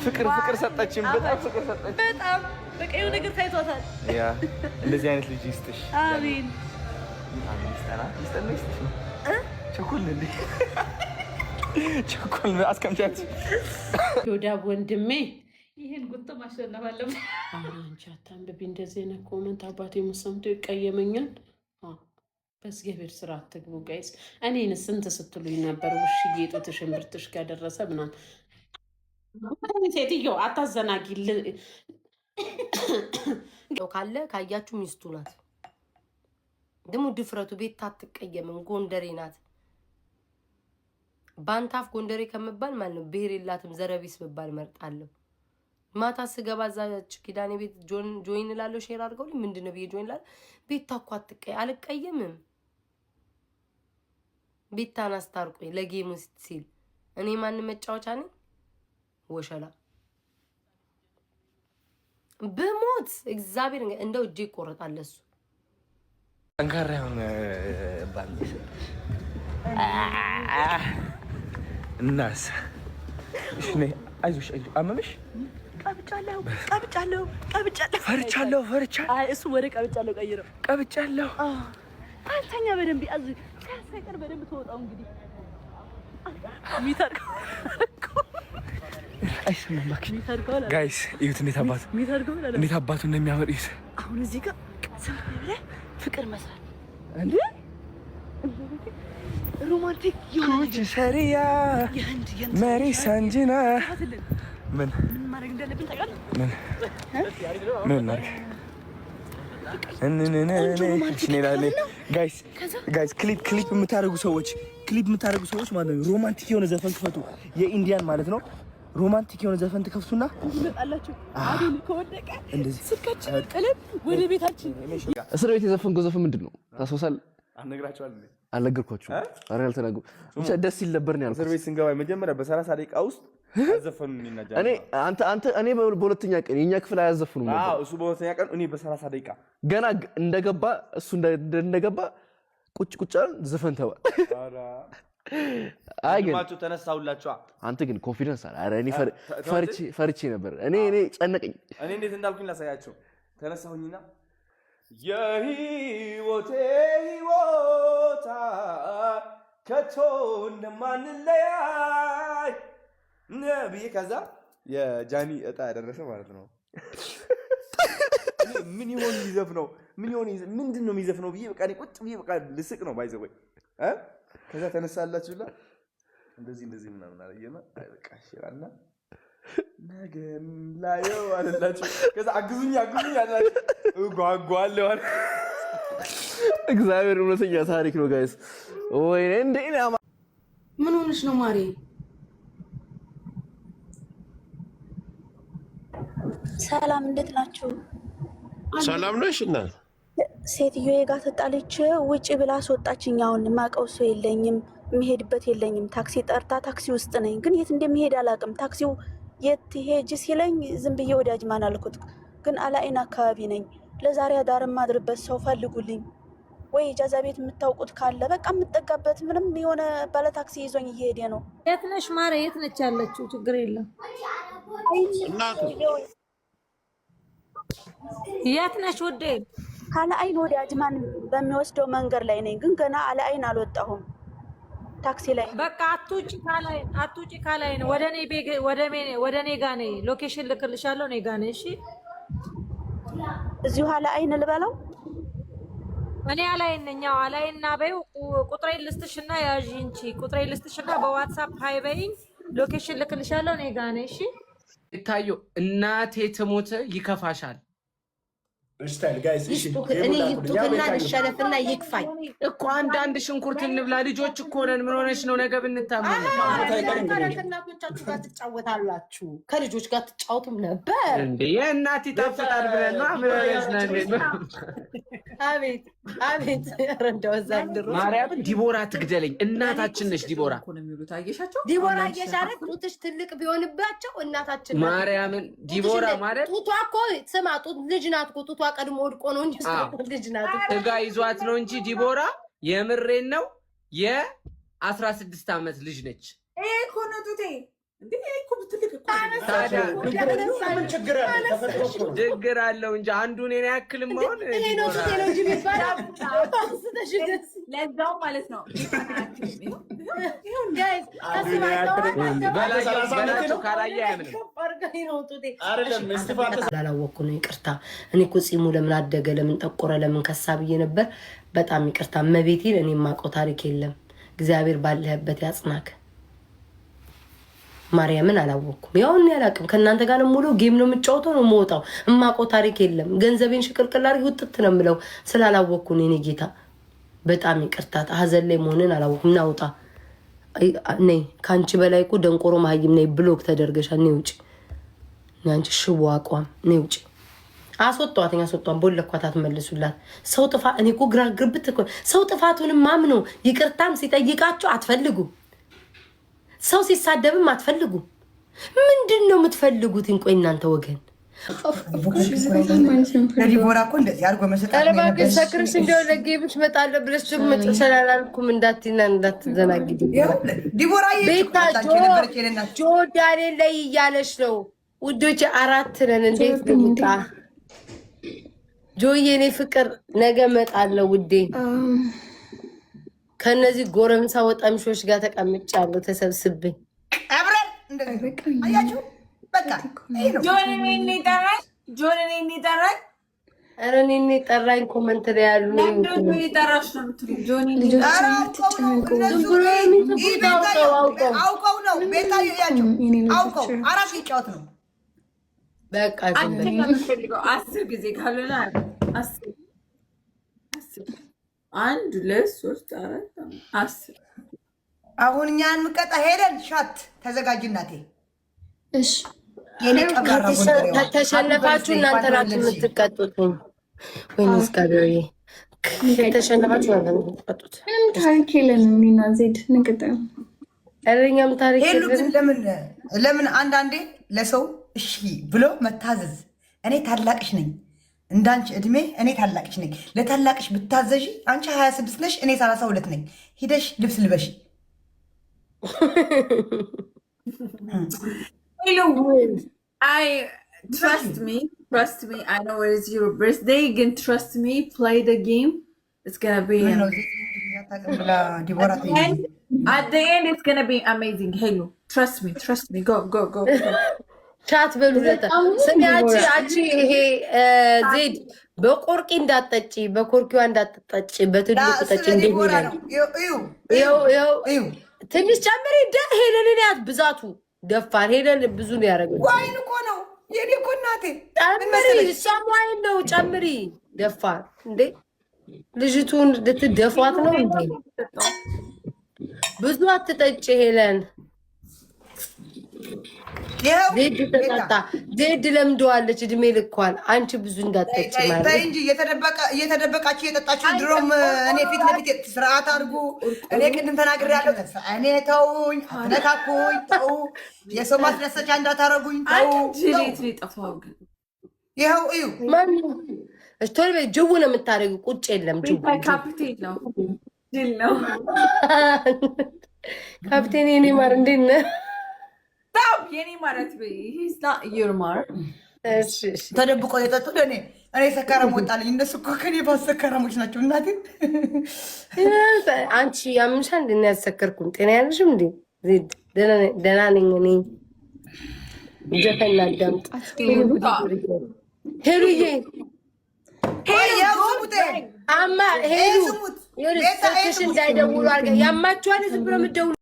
ፍቅር ሰጣችን በጣም ፍቅር ሰጣችን በጣም በቃ የሆነ ነገር ታይቷታል ያ እንደዚህ አይነት ልጅ ይስጥሽ አሜን ይስጥሽ ቸኮል አስቀምጫት ዮዳብ ወንድሜ ይሄን ጉጥ ማሸነፍ አለብን አንቺ አታንብቢ እንደዚህ አይነት ኮመንት አባቴ ሙሰምቶ ይቀየመኛል በእግዚአብሔር ስራ አትግቡ ጋይስ እኔን ስንት ስትሉኝ ነበር ውሽዬ ጡትሽ ምርትሽ ጋር ደረሰ ምናምን ሴትዮ አታዘናጊ ካለ ካያችሁ ሚስቱ ናት ደግሞ ድፍረቱ ቤት አትቀየምም ጎንደሬ ናት ባንታፍ ጎንደሬ ከመባል ማለት ነው ብሄር የላትም ዘረቢስ መባል መርጣለሁ ማታ ስገባ ዛች ኪዳኔ ቤት ጆይን ላለው ሼር አድርገውልኝ ምንድነው ብዬ ጆይን ላል ቤት ታኳት አልቀየምም ቤታን አስታርቁኝ ለጌሙ ሲል እኔ ማን መጫወቻ ነኝ ወሸላ በሞት እግዚአብሔር እንደው እጄ ይቆረጣል እሱ ጠንካራ የሆነ ባል እናስ እሺ ነይ አይዞሽ አመመሽ ቀብጫለሁ ፈርቻለሁ አይ እሱ ወደ ቀብጫለሁ አንተኛ በደንብ ያዝ ሳይቀር በደንብ ተወጣው እንግዲህ ሚታርቀው አይሰማም ባክ ጋይስ እዩት እንዴት አባቱ እንደሚያምር እዩት አሁን እዚህ ጋር ሰም ብለህ ፍቅር መስራት እንዴ ሮማንቲክ ኩች ሰሪያ መሪ ሳንጂና ምን ማድረግ እንዳለብን ታውቃለህ ምን እናድርግ ጋይስ ክሊፕ የምታደርጉ ሰዎች ማለት ነው ሮማንቲክ የሆነ ዘፈን ክፈቱ የኢንዲያን ማለት ነው ሮማንቲክ የሆነ ዘፈን ትከፍቱና ትመጣላችሁ አዲን ከወደቀ ስልካችን ቀለም ወደ ቤታችን እስር ቤት የዘፈንከው ዘፈን ምንድነው ታስወሳል አነግራችኋለሁ አልነገርኳችሁም አረ ያልተናገሩ ብቻ ደስ ይል ነበር ነው ያልኩት እስር ቤት ስንገባ መጀመሪያ በ30 ደቂቃ ውስጥ አዘፈኑን እናጃ እኔ በሁለተኛ ቀን የኛ ክፍል አያዘፍኑም ነበር እሱ በሁለተኛ ቀን እኔ በ30 ደቂቃ ገና እንደገባ እሱ እንደገባ ቁጭ ዘፈን ተባለ አራ አይ ግን ማቹ ተነሳውላችሁ አንተ ግን ኮንፊደንስ አለ አረ እኔ ፈርቼ ነበር እኔ ጸነቀኝ እኔ እንዴት እንዳልኩኝ ላሳያችሁ ተነሳሁኝና የህይወቴ ህይወታ ከቶ እንደማንለያይ ነብይ ከዛ የጃኒ እጣ ያደረሰ ማለት ነው ምን ይሆን ይዘፍነው ምንድነው የሚዘፍነው ብዬ በቃ ቁጭ ብዬ በቃ ልስቅ ነው ባይዘው ከዛ ተነሳላችሁላ እንደዚህ ምናምን አለየና አይ በቃ ሽራና ነገም ላየው አለላችሁ ከዛ አግዙኝ አላችሁ ጓጓለው እግዚአብሔር እውነተኛ ታሪክ ነው ጋይስ ወይኔ እንደኔ ምን ሆነሽ ነው ማሪ ሰላም እንዴት ናችሁ ሰላም ነሽ እና ሴትዮዬ ጋር ተጣልቼ ውጪ ብላ አስወጣችኝ አሁን ማቀው ሰው የለኝም መሄድበት የለኝም ታክሲ ጠርታ ታክሲ ውስጥ ነኝ ግን የት እንደምሄድ አላቅም ታክሲው የት ሄጅ ሲለኝ ዝም ብዬ ወዳጅ ማን አልኩት ግን አላይን አካባቢ ነኝ ለዛሬ አዳር ማድርበት ሰው ፈልጉልኝ ወይ ጃዛ ቤት የምታውቁት ካለ በቃ የምጠጋበት ምንም የሆነ ባለ ታክሲ ይዞኝ እየሄደ ነው የት ነሽ ማሬ የት ነች ያለችው ችግር የለም እናቱ የት ነሽ ውዴ አላይን ወዳጅ ማን በሚወስደው መንገድ ላይ ነኝ ግን ገና አላይን አልወጣሁም ታክሲ ላይ በቃ አትውጪ ካላይን ወደኔ ጋር ነኝ ሎኬሽን ልክልሻለሁ እኔ ጋር ነኝ እሺ እዚሁ አላይን ልበለው እኔ አላይን ነኝ አላይንና በይው ቁጥሬን ልስጥሽና ያዢ እንቺ ቁጥሬን ልስጥሽና በዋትስአፕ ሃይ በይኝ ሎኬሽን ልክልሻለሁ እኔ ጋር ነኝ እሺ ታዩ እናቴ ትሞት ይከፋሻል ስታይል ጋይስ እሺ እኔ ይጥቁና ልሸነፍና ይክፋኝ እኮ አንድ ሽንኩርት እንብላ ልጆች እኮ ነን ምን ሆነሽ ነው ነገ ብንታመም ከእናቶቻችሁ ጋር ትጫወታላችሁ ከልጆች ጋር ትጫወቱም ነበር እንዴ የእናት ይጣፍጣል ብለን ነው አብረን ነው አቤት ረንዳው ዘንድሮ ማርያምን ዲቦራ ትግደለኝ እናታችን ነሽ ዲቦራ ዲቦራ የሻረት ጡትሽ ትልቅ ቢሆንባቸው እናታችን ማርያምን ዲቦራ ማለት ጡቷ እኮ ስማ ጡት ልጅ ናት እኮ ጡቷ ቀድሞ ወድቆ ነው እንጂ ልጅ ናት ስጋ ይዟት ነው እንጂ ዲቦራ የምሬን ነው የ16 ዓመት ልጅ ነች እኮ ነው ጡቴ ችግር አለው እንጂ አንዱን እኔ ያክልም አሁን ለዛው ማለት ነው። ላላወቅኩ ነው ይቅርታ። እኔ እኮ ጺሙ ለምን አደገ ለምን ጠቆረ ለምን ከሳ ብዬ ነበር። በጣም ይቅርታ መቤቴን። እኔ የማውቀው ታሪክ የለም። እግዚአብሔር ባለህበት ያጽናክ። ማርያምን አላወቅኩም። ያው እኔ አላውቅም። ከእናንተ ጋር ነው ሙሉ ጌም ነው የምጫወተው ነው የምወጣው። የማውቀው ታሪክ የለም። ገንዘቤን ሽቅልቅል አድርጌ ውጥት ነው የምለው ስላላወቅኩ ነው። እኔ ጌታ በጣም ይቅርታ። ሀዘን ላይ መሆንን አላወቅኩም። ናውጣ ነይ። ከአንቺ በላይ እኮ ደንቆሮ መሀይም ነይ። ብሎክ ተደርገሻል። ነይ ውጭ። አንቺ ሽቦ አቋም ነይ ውጭ። አስወጣዋትኝ አስወጣዋን። ቦለኳት አትመልሱላት። ሰው ጥፋ እኔ እኮ ግራ ግብት እኮ ሰው ጥፋቱንም ማምኖ ይቅርታም ሲጠይቃቸው አትፈልጉም። ሰው ሲሳደብም አትፈልጉም። ምንድን ነው የምትፈልጉት? እንቆይ እናንተ ወገን ለዲቦራ እኮ እንደዚህ አድርጎ መሰጣት ነው። አረባገ ሰክርሽ እንደሆነ ጌምሽ መጣለ ብለሽ ደግሞ መጨሰላላልኩም እንዳትይና እንዳትዘናግዲ። ዲቦራ ጆ ዳንኤል ላይ እያለሽ ነው ውዶች። 4 ነን። እንዴት ልምጣ? ጆዬ የኔ ፍቅር ነገ መጣለሁ ውዴ። ከነዚህ ጎረምሳ ወጣምሾች ጋር ተቀምጫለሁ ተሰብስቤ አብረን እንደዚህ አያችሁ። በቃ ጆንኔ ጠራኝ። ኧረ እኔ ጠራኝ። ኮመንት ላይ ያሉ አውቀው ነው ቤታዬ ያቸው አውቀው አራት ይጫወት ነው። በቃ ፈልገው 10 ጊዜ ካልሆነ 10 1 2 3 4 10 አሁን እኛን ምቀጣ ሄደን ሻት ተዘጋጅ እናቴ። እሺ ተሸነፋችሁ እናንተ ናችሁ የምትቀጡት። ወይኔስ ጋር ተሸነፋችሁ እናንተ ናችሁ የምትቀጡት። ምንም ታሪክ የለንም። እኔና ዜድ ንቅጠም እኛም ታሪክ የለንም። ለምን አንዳንዴ ለሰው እሺ ብሎ መታዘዝ። እኔ ታላቅሽ ነኝ እንዳንቺ እድሜ እኔ ታላቅሽ ነኝ። ለታላቅሽ ብታዘዥ አንቺ 26 ነሽ እኔ 32 ነኝ። ሂደሽ ልብስ ልበሽ። Trust me. I know it is your birthday. You can trust me. Play the game. It's gonna be at the end. It's gonna be amazing. Hey, trust me. Go. ቻት በሉለታ ስሚያቺ አቺ ይሄ ዜድ በቆርቂ እንዳትጠጪ በኮርኪዋ እንዳትጠጪ በትልቁ ጠጪ እንደሆነ ትንሽ ጨምሪ። ሄለን ያት ብዛቱ ደፋር ሄለን ብዙ ነው ያደረገው። ዋይን እኮ ነው የኔ እኮ እናቴ ጨምሪ። እሷም ዋይን ነው ጨምሪ። ደፋር እንዴ ልጅቱን ልትደፏት ነው እንዴ? ብዙ አትጠጪ ሄለን። ዜድ ተጠጣ። ዜድ ለምደዋለች እድሜ ልኳል። አንቺ ብዙ እንዳትጠጪ ማለት እንጂ እየተደበቃችሁ የጠጣችሁ ድሮም እኔ ፊት ለፊት ስርዓት አድርጉ። እኔ ቅድም ተናግሬያለሁ። እኔ ተውኝ፣ አትነካኩኝ፣ ተው። የሰው ማስደሰቻ እንዳታረጉኝ፣ ተው። ይኸው እዩ ቶሎ በይ። ጅቡ ነው የምታደርጊው። ቁጭ የለም ጅቡ ካፕቴን ነው ድል ነው። ካፕቴን የኔ ማር እንዴት ነህ? የኔ ማለት he's not your mark። ተደብቆ የጠጡ እኔ ሰካራም ወጣልኝ። እነሱ እኮ ከኔ ባሰካራሞች ናቸው። እናቴ አንቺ ያምሻል እንዴ? ያሰከርኩም ጤና ያለሽም እንዴ? ዜድ ደህና ነኝ እኔ። ጀፈና አዳምጥ ሄሉዬ አማ ሄሉ ስልክሽ እንዳይደውሉ አድርገ ያማችኋል። ዝም ብሎ የምትደውሉ